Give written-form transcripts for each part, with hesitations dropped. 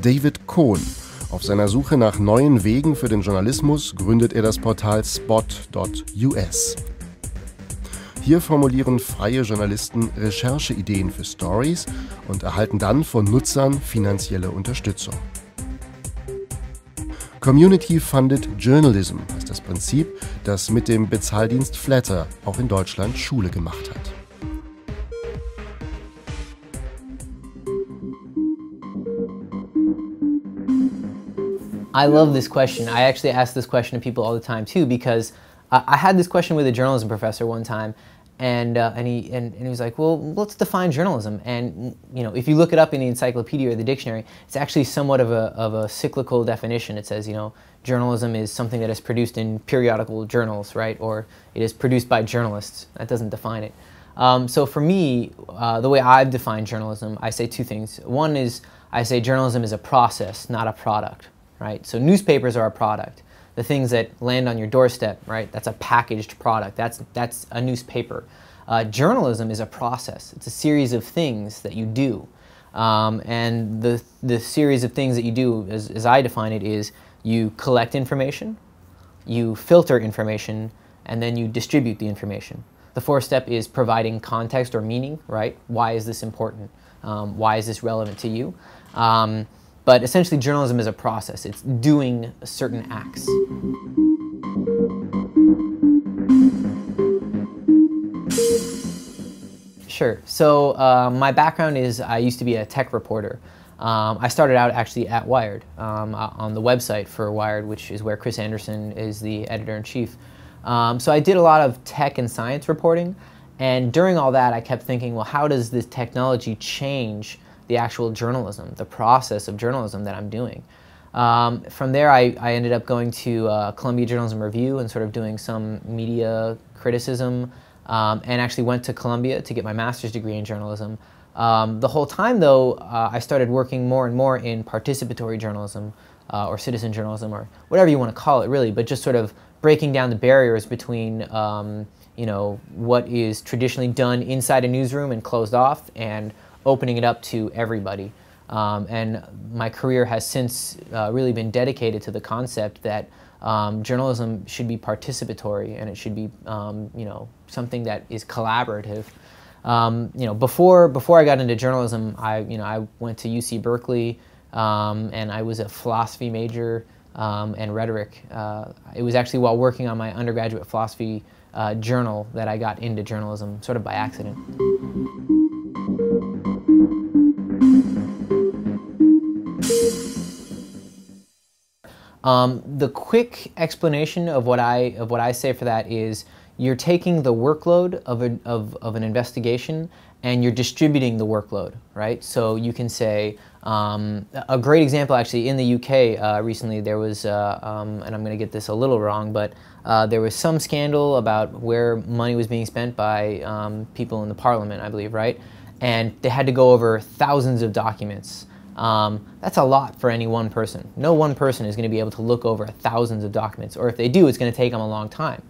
David Cohn. Auf seiner Suche nach neuen Wegen für den Journalismus gründet er das Portal spot.us. Hier formulieren freie Journalisten Rechercheideen für Stories und erhalten dann von Nutzern finanzielle Unterstützung. Community-Funded Journalism ist das Prinzip, das mit dem Bezahldienst Flatter auch in Deutschland Schule gemacht hat. I love this question. I actually ask this question to people all the time too, because I had this question with a journalism professor one time, and he was like, well, let's define journalism. And you know, if you look it up in the encyclopedia or the dictionary, it's actually somewhat of a cyclical definition. It says, you know, journalism is something that is produced in periodical journals, right? Or it is produced by journalists. That doesn't define it. So for me, the way I've defined journalism, I say two things. One is I say journalism is a process, not a product, right? So newspapers are a product. The things that land on your doorstep, right? That's a packaged product. That's a newspaper. Journalism is a process. It's a series of things that you do. And the series of things that you do, as I define it, is you collect information, you filter information, and then you distribute the information. The fourth step is providing context or meaning, right? Why is this important? Why is this relevant to you? But essentially, journalism is a process. It's doing certain acts. Sure. So my background is I used to be a tech reporter. I started out actually at Wired, on the website for Wired, which is where Chris Anderson is the editor-in-chief. So I did a lot of tech and science reporting. And during all that, I kept thinking, well, how does this technology change the actual journalism, the process of journalism that I'm doing? From there, I ended up going to Columbia Journalism Review and sort of doing some media criticism, and actually went to Columbia to get my master's degree in journalism. The whole time, though, I started working more and more in participatory journalism, or citizen journalism, or whatever you want to call it, really, but just sort of breaking down the barriers between you know, what is traditionally done inside a newsroom and closed off, and opening it up to everybody. And my career has since really been dedicated to the concept that journalism should be participatory, and it should be you know, something that is collaborative. You know, before I got into journalism, I went to UC Berkeley, and I was a philosophy major and rhetoric. It was actually while working on my undergraduate philosophy journal that I got into journalism, sort of by accident. The quick explanation of what I say for that is you're taking the workload of an investigation and you're distributing the workload, right? So you can say, a great example actually in the UK recently there was, and I'm going to get this a little wrong, but there was some scandal about where money was being spent by people in the parliament, I believe, right? And they had to go over thousands of documents. That's a lot for any one person. No one person is going to be able to look over thousands of documents, or if they do, it's going to take them a long time.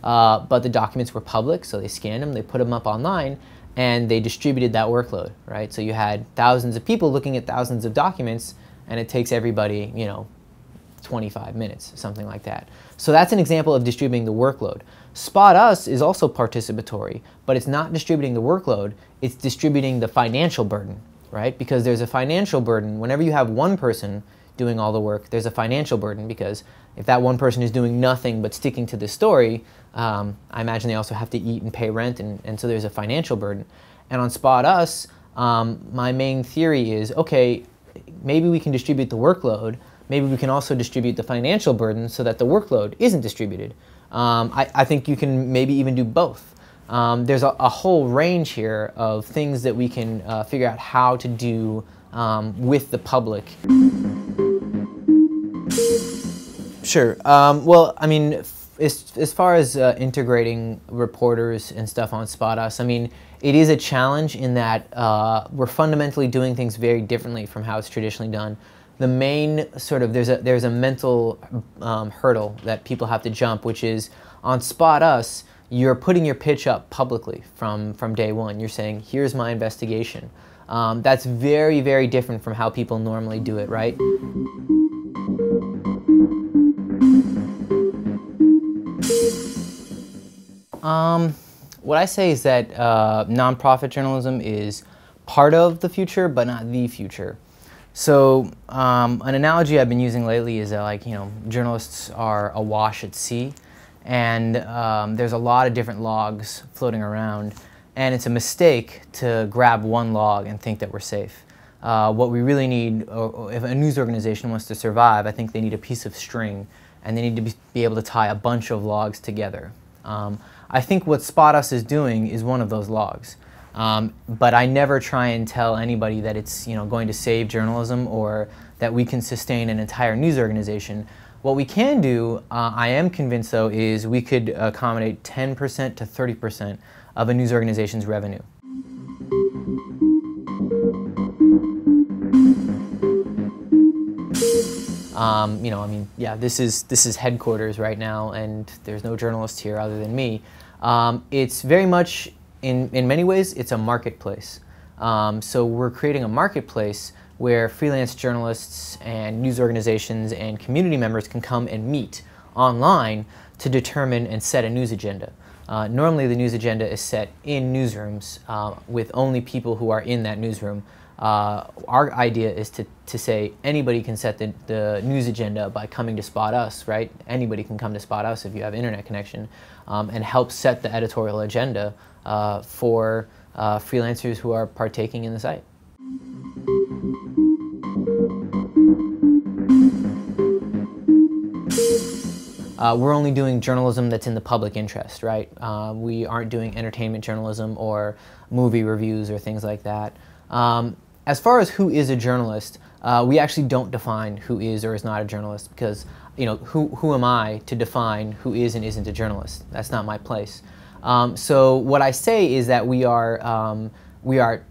But the documents were public, so they scanned them, they put them up online, and they distributed that workload, right? So you had thousands of people looking at thousands of documents, and it takes everybody, you know, 25 minutes, something like that. So that's an example of distributing the workload. Spot Us is also participatory, but it's not distributing the workload, it's distributing the financial burden, right? Because there's a financial burden. Whenever you have one person doing all the work, there's a financial burden, because if that one person is doing nothing but sticking to the story, I imagine they also have to eat and pay rent, and so there's a financial burden. And on Spot Us, my main theory is, okay, maybe we can distribute the workload, maybe we can also distribute the financial burden so that the workload isn't distributed. I think you can maybe even do both. There's a whole range here of things that we can figure out how to do with the public. Sure. Well, I mean, as far as integrating reporters and stuff on Spot Us, I mean, it is a challenge in that we're fundamentally doing things very differently from how it's traditionally done. The main sort of, there's a mental hurdle that people have to jump, which is on Spot Us, you're putting your pitch up publicly from day one. You're saying, here's my investigation. That's very, very different from how people normally do it, right? What I say is that nonprofit journalism is part of the future, but not the future. So an analogy I've been using lately is that, like, journalists are awash at sea, and there's a lot of different logs floating around, and it's a mistake to grab one log and think that we're safe. What we really need, if a news organization wants to survive, I think they need a piece of string, and they need to be able to tie a bunch of logs together. I think what Spot Us is doing is one of those logs. But I never try and tell anybody that it's going to save journalism or that we can sustain an entire news organization. What we can do, I am convinced though, is we could accommodate 10% to 30% of a news organization's revenue. This is headquarters right now, and there's no journalists here other than me. It's very much, in many ways, it's a marketplace. So we're creating a marketplace where freelance journalists and news organizations and community members can come and meet online to determine and set a news agenda. Normally the news agenda is set in newsrooms with only people who are in that newsroom. Our idea is to say anybody can set the news agenda by coming to Spot Us, right? Anybody can come to Spot Us if you have internet connection, and help set the editorial agenda for freelancers who are partaking in the site. We're only doing journalism that's in the public interest, right? We aren't doing entertainment journalism or movie reviews or things like that. As far as who is a journalist, we actually don't define who is or is not a journalist, because who am I to define who is and isn't a journalist? That's not my place. So what I say is that we are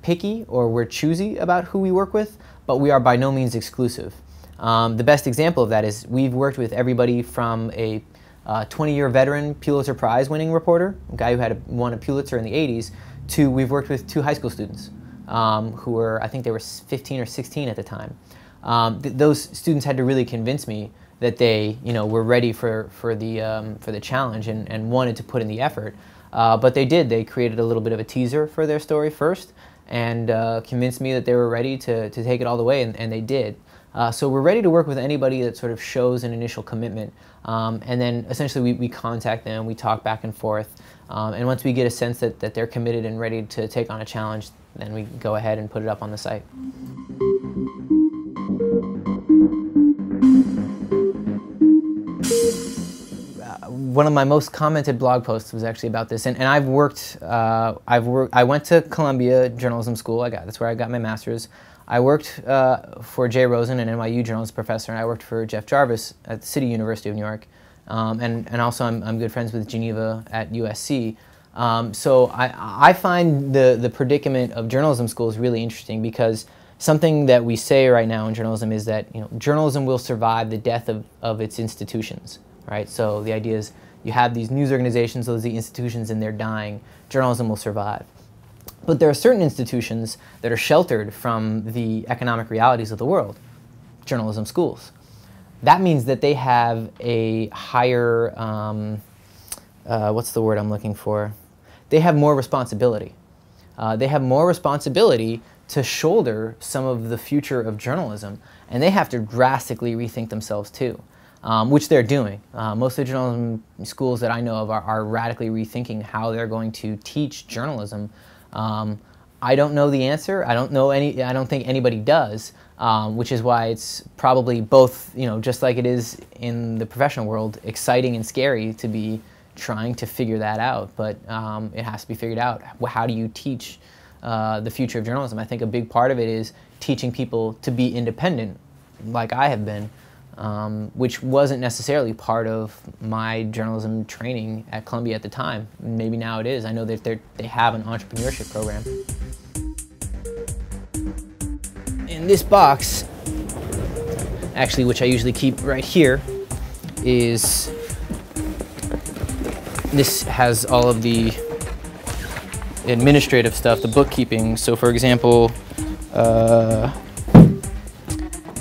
picky, or we're choosy about who we work with, but we are by no means exclusive. The best example of that is we've worked with everybody from a 20-year veteran Pulitzer Prize winning reporter, a guy who won a Pulitzer in the 80s, to we've worked with 2 high school students who were, I think they were 15 or 16 at the time. Those students had to really convince me that they were ready for the challenge and wanted to put in the effort. But they did. They created a little bit of a teaser for their story first and convinced me that they were ready to take it all the way, and they did. So we're ready to work with anybody that sort of shows an initial commitment, and then essentially we contact them, we talk back and forth, and once we get a sense that they're committed and ready to take on a challenge, then we go ahead and put it up on the site. One of my most commented blog posts was actually about this, and I went to Columbia Journalism School. That's where I got my master's. I worked for Jay Rosen, an NYU journalism professor, and I worked for Jeff Jarvis at the City University of New York, and also I'm good friends with Geneva at USC. So I find the predicament of journalism schools really interesting, because something that we say right now in journalism is that journalism will survive the death of its institutions, right? So the idea is you have these news organizations, those are the institutions, and they're dying. Journalism will survive. But there are certain institutions that are sheltered from the economic realities of the world, journalism schools. That means that they have a higher, what's the word I'm looking for? They have more responsibility. They have more responsibility to shoulder some of the future of journalism, and they have to drastically rethink themselves too, which they're doing. Most of the journalism schools that I know of are radically rethinking how they're going to teach journalism. I don't know the answer. I don't think anybody does, which is why it's probably both, just like it is in the professional world, exciting and scary to be trying to figure that out. But it has to be figured out. How do you teach the future of journalism? I think a big part of it is teaching people to be independent, like I have been, which wasn't necessarily part of my journalism training at Columbia at the time. Maybe now it is. I know that they have an entrepreneurship program. In this box, actually, which I usually keep right here, this has all of the administrative stuff, the bookkeeping. So for example,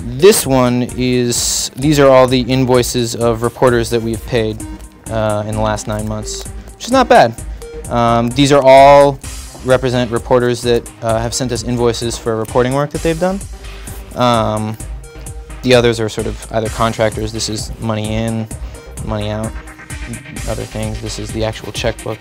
This one is, these are all the invoices of reporters that we've paid in the last 9 months, which is not bad. These are all represent reporters that have sent us invoices for reporting work that they've done. The others are sort of either contractors. This is money in, money out, other things. This is the actual checkbook.